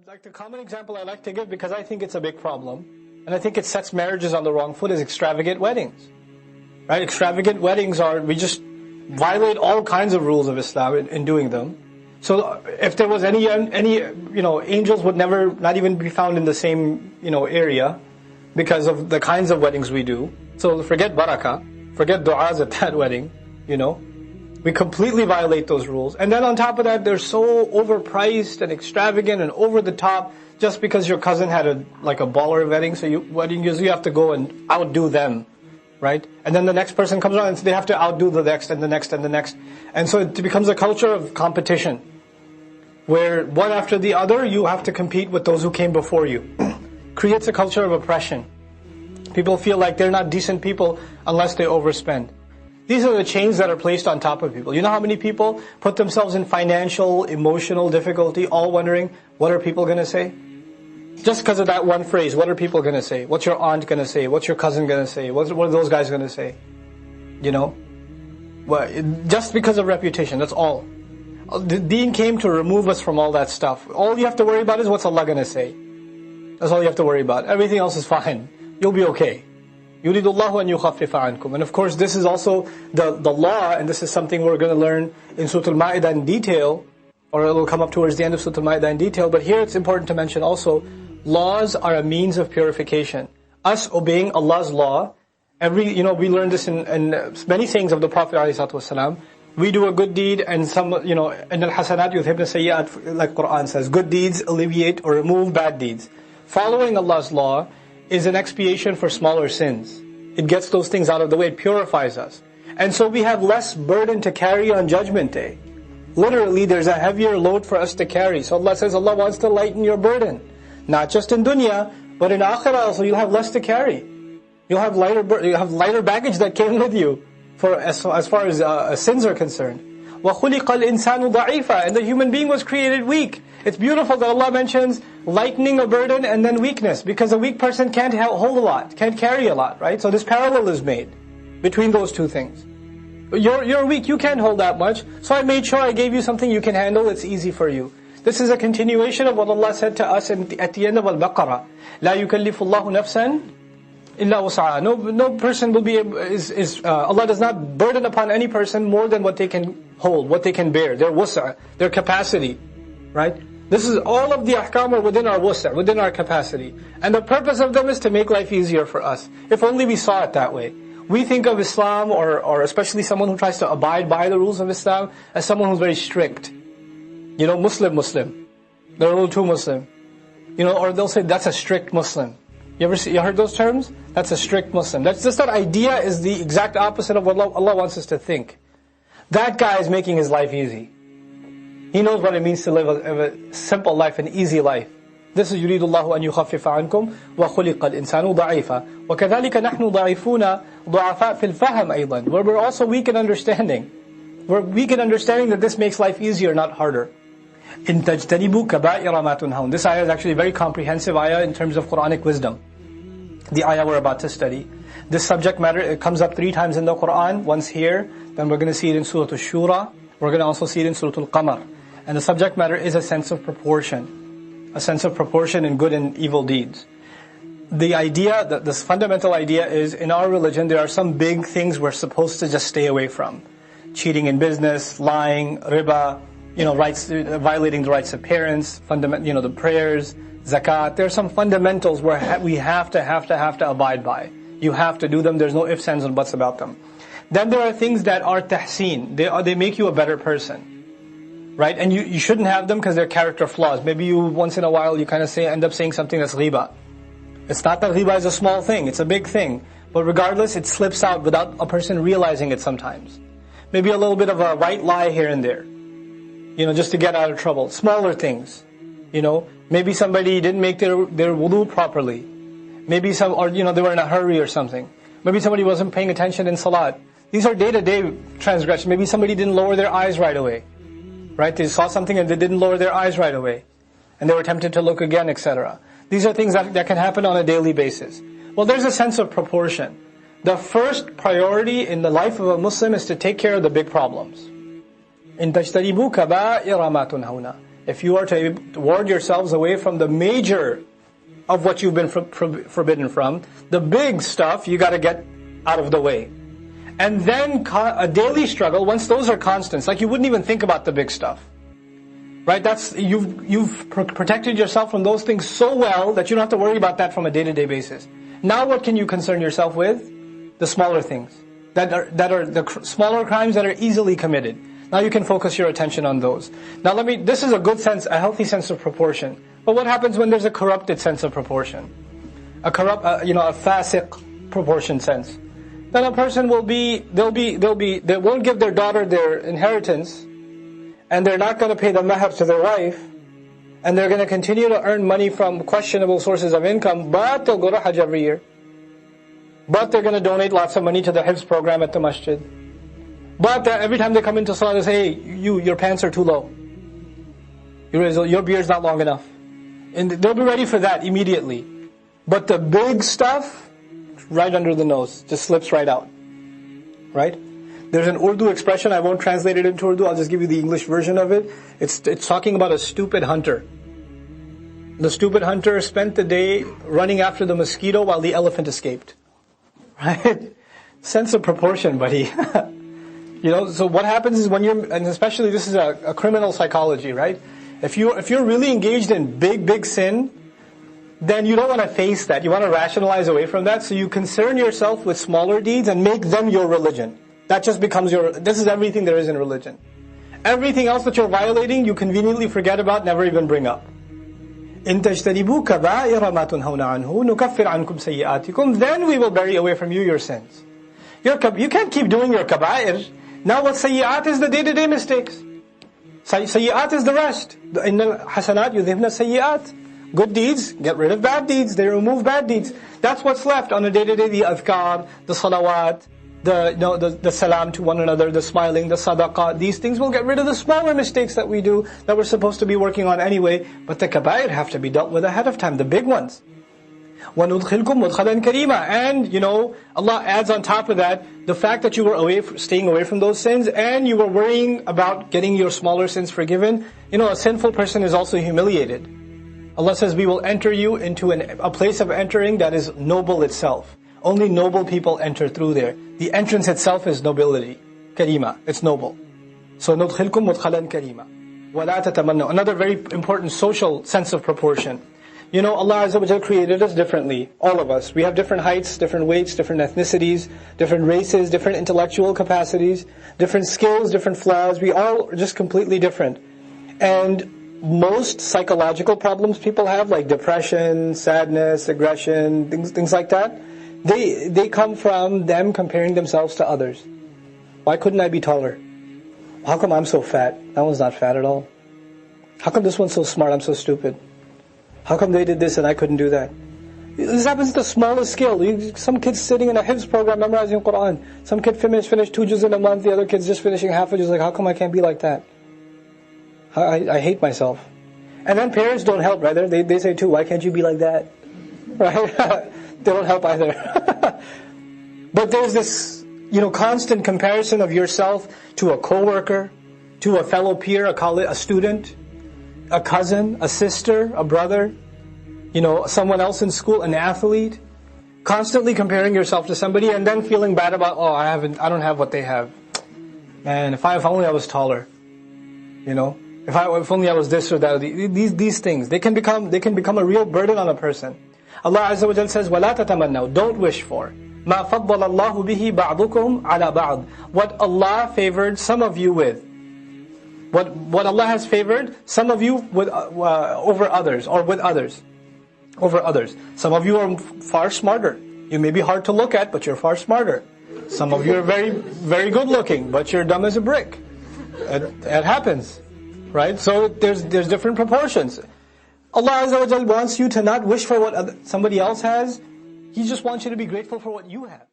Like the common example I like to give, because I think it's a big problem, and I think it sets marriages on the wrong foot, is extravagant weddings. Right? Extravagant weddings we just violate all kinds of rules of Islam in doing them. So if there was any angels would never, not even be found in the same, area, because of the kinds of weddings we do. So forget barakah, forget du'as at that wedding, We completely violate those rules. And then on top of that, they're so overpriced and extravagant and over the top, just because your cousin had a baller wedding, so you have to go and outdo them, right? And then the next person comes around and they have to outdo the next and the next and the next. And so it becomes a culture of competition, where one after the other, you have to compete with those who came before you. Creates a culture of oppression. People feel like they're not decent people unless they overspend. These are the chains that are placed on top of people. You know how many people put themselves in financial, emotional difficulty, all wondering, what are people going to say? Just because of that one phrase, what are people going to say? What's your aunt going to say? What's your cousin going to say? What are those guys going to say? Just because of reputation, that's all. The Deen came to remove us from all that stuff. All you have to worry about is what's Allah going to say. That's all you have to worry about. Everything else is fine. You'll be okay. يُرِيدُ اللَّهُ أَن يُخَفِّفَ عَنْكُمْ. And of course, this is also the law, and this is something we're going to learn in Surah Al-Ma'idah in detail, or it will come up towards the end of Surah Al-Ma'idah in detail. But here it's important to mention also, laws are a means of purification. Us obeying Allah's law, we learned this in many sayings of the Prophet ﷺ. We do a good deed, and some, إِنَّ الْحَسَنَاتِ يُذْهِبْنَ السَّيِّئَاتِ, like Quran says, good deeds alleviate or remove bad deeds. Following Allah's law is an expiation for smaller sins. It gets those things out of the way, it purifies us. And so we have less burden to carry on Judgment Day. Literally, there's a heavier load for us to carry. So Allah says Allah wants to lighten your burden. Not just in dunya, but in akhirah also, you'll have less to carry. You'll have lighter baggage that came with you, as far as sins are concerned. وَخُلِقَ الْإِنسَانُ ضَعِيفًا. And the human being was created weak. It's beautiful that Allah mentions lightening a burden and then weakness, because a weak person can't hold a lot, can't carry a lot, right? So this parallel is made between those two things. You're weak, you can't hold that much, so I made sure I gave you something you can handle, it's easy for you. This is a continuation of what Allah said to us at the end of Al-Baqarah. لَا يُكَلِّفُ اللَّهُ نَفْسًا إِلَّا وُسْعَهَا. No person will be, Allah does not burden upon any person more than what they can hold, what they can bear, their wus'a, their capacity, right? This is all of the ahkam are within our wus'a, within our capacity. And the purpose of them is to make life easier for us. If only we saw it that way. We think of Islam, or especially someone who tries to abide by the rules of Islam, as someone who's very strict. Muslim. They're a little too Muslim. Or they'll say, that's a strict Muslim. You heard those terms? That's a strict Muslim. That's just, that idea is the exact opposite of what Allah wants us to think. That guy is making his life easy. He knows what it means to live a simple life, an easy life. This is يُرِيدُ اللَّهُ أَن يُخَفِّفَ عَنْكُمْ وَخُلِقَ الْإِنسَانُ ضَعِيفًا وَكَذَلِكَ نَحْنُ ضَعِيفُونَ ضُعَفَاء فِي الْفَهْمِ أَيْضًا. Where we're also weak in understanding. We're weak in understanding that this makes life easier, not harder. إِن تَجْتَنِبُوا كَبَائِرَ مَا تُنْهَوْنَ. This ayah is actually a very comprehensive ayah in terms of Quranic wisdom. The ayah we're about to study. This subject matter, it comes up 3 times in the Quran, once here, then we're going to see it in Surah Al-Shura, we're going to also see it in Surah Al-Qamar. And the subject matter is a sense of proportion. A sense of proportion in good and evil deeds. The idea, this fundamental idea is, in our religion, there are some big things we're supposed to just stay away from. Cheating in business, lying, riba, violating the rights of parents, the prayers, zakat. There are some fundamentals where we have to abide by. You have to do them, there's no ifs, ands, and buts about them. Then there are things that are tahseen. They make you a better person. Right? And you shouldn't have them because they're character flaws. Maybe you, once in a while, you kind of end up saying something that's ghiba. It's not that ghiba is a small thing, it's a big thing. But regardless, it slips out without a person realizing it sometimes. Maybe a little bit of a white lie here and there. Just to get out of trouble. Smaller things. Maybe somebody didn't make their wudu properly. Maybe they were in a hurry or something. Maybe somebody wasn't paying attention in salat. These are day-to-day transgressions. Maybe somebody didn't lower their eyes right away. Right? They saw something and they didn't lower their eyes right away. And they were tempted to look again, etc. These are things that can happen on a daily basis. Well, there's a sense of proportion. The first priority in the life of a Muslim is to take care of the big problems. إِن تَجْتَنِبُوا كَبَائِرَ مَا تُنْهَوْنَ. if you are to ward yourselves away from the major of what you've been forbidden from, the big stuff you got to get out of the way. And then a daily struggle, once those are constants, like you wouldn't even think about the big stuff. Right? You've protected yourself from those things so well that you don't have to worry about that from a day-to-day basis. Now what can you concern yourself with? The smaller things. That are the smaller crimes that are easily committed. Now you can focus your attention on those. Now this is a good sense, a healthy sense of proportion. But what happens when there's a corrupted sense of proportion? A fasiq proportion sense. Then a person they won't give their daughter their inheritance, and they're not going to pay the mahar to their wife, and they're going to continue to earn money from questionable sources of income, but they'll go to Hajj every year. But they're going to donate lots of money to the Hifz program at the masjid. But every time they come into Salah, they say, hey, your pants are too low. Your beard's not long enough. And they'll be ready for that immediately. But the big stuff, right under the nose, just slips right out. Right? There's an Urdu expression, I won't translate it into Urdu, I'll just give you the English version of it. It's talking about a stupid hunter. The stupid hunter spent the day running after the mosquito while the elephant escaped. Right? Sense of proportion, buddy. So what happens is and especially this is a criminal psychology, right? If you're really engaged in big sin, then you don't want to face that. You want to rationalize away from that. So you concern yourself with smaller deeds and make them your religion. That just becomes this is everything there is in religion. Everything else that you're violating, you conveniently forget about, never even bring up. إِن تَجْتَنِبُوا كَبَائِرَ مَا تُنْهَوْنَ عَنْهُ نُكَفِّرْ عَنْكُمْ سَيِّئَاتِكُمْ. Then we will bury away from you your sins. You can't keep doing your kaba'ir. Now what sayyi'at is the day-to-day mistakes. Sayyi'at is the rest. إِنَّ الْحَسَنَاتِ يُذْهِبْنَ السَّيِّئَاتِ. Good deeds get rid of bad deeds. They remove bad deeds. That's what's left on a day-to-day. The adhkar, the salawat, the salam to one another, the smiling, the sadaqah. These things will get rid of the smaller mistakes that we do, that we're supposed to be working on anyway. But the kabair have to be dealt with ahead of time, the big ones. وَنُدْخِلْكُمْ مُدْخَلًا كَرِيمًا. And, Allah adds on top of that, the fact that you were staying away from those sins, and you were worrying about getting your smaller sins forgiven. A sinful person is also humiliated. Allah says, we will enter you into a place of entering that is noble itself. Only noble people enter through there. The entrance itself is nobility. Karima. It's noble. So, نُدْخِلْكُمْ مُدْخَلًا كَرِيمًا. وَلَا تَتَمَنَّوا. Another very important social sense of proportion. Allah Azza wa Jalla created us differently. All of us. We have different heights, different weights, different ethnicities, different races, different intellectual capacities, different skills, different flaws. We all are just completely different. And most psychological problems people have, like depression, sadness, aggression, things like that, they come from them comparing themselves to others. Why couldn't I be taller? How come I'm so fat? That one's not fat at all. How come this one's so smart? I'm so stupid. How come they did this and I couldn't do that? This happens at the smallest scale. Some kids sitting in a Hifz program memorizing Quran. Some kid finished 2 juz in a month. The other kid's just finishing half a juz. Like, how come I can't be like that? I hate myself. And then parents don't help, right? They say too, why can't you be like that? Right? They don't help either. But there's this, constant comparison of yourself to a coworker, to a fellow peer, a student, a cousin, a sister, a brother, someone else in school, an athlete. Constantly comparing yourself to somebody and then feeling bad about, I don't have what they have. Man, if only I was taller. If only I was this or that. These things, they can become a real burden on a person. Allah Azza wa Jalla says, وَلَا تَتَمَنَّوْا. Don't wish for. مَا فَضَّلَ اللَّهُ بِهِ بَعْضُكُمْ عَلَى بَعْضٍ. What Allah favored some of you with. What Allah has favored some of you with over others, or with others. Over others. Some of you are far smarter. You may be hard to look at, but you're far smarter. Some of you are very, very good looking, but you're dumb as a brick. It happens. Right? So there's different proportions. Allah Azza wa Jalla wants you to not wish for what somebody else has. He just wants you to be grateful for what you have.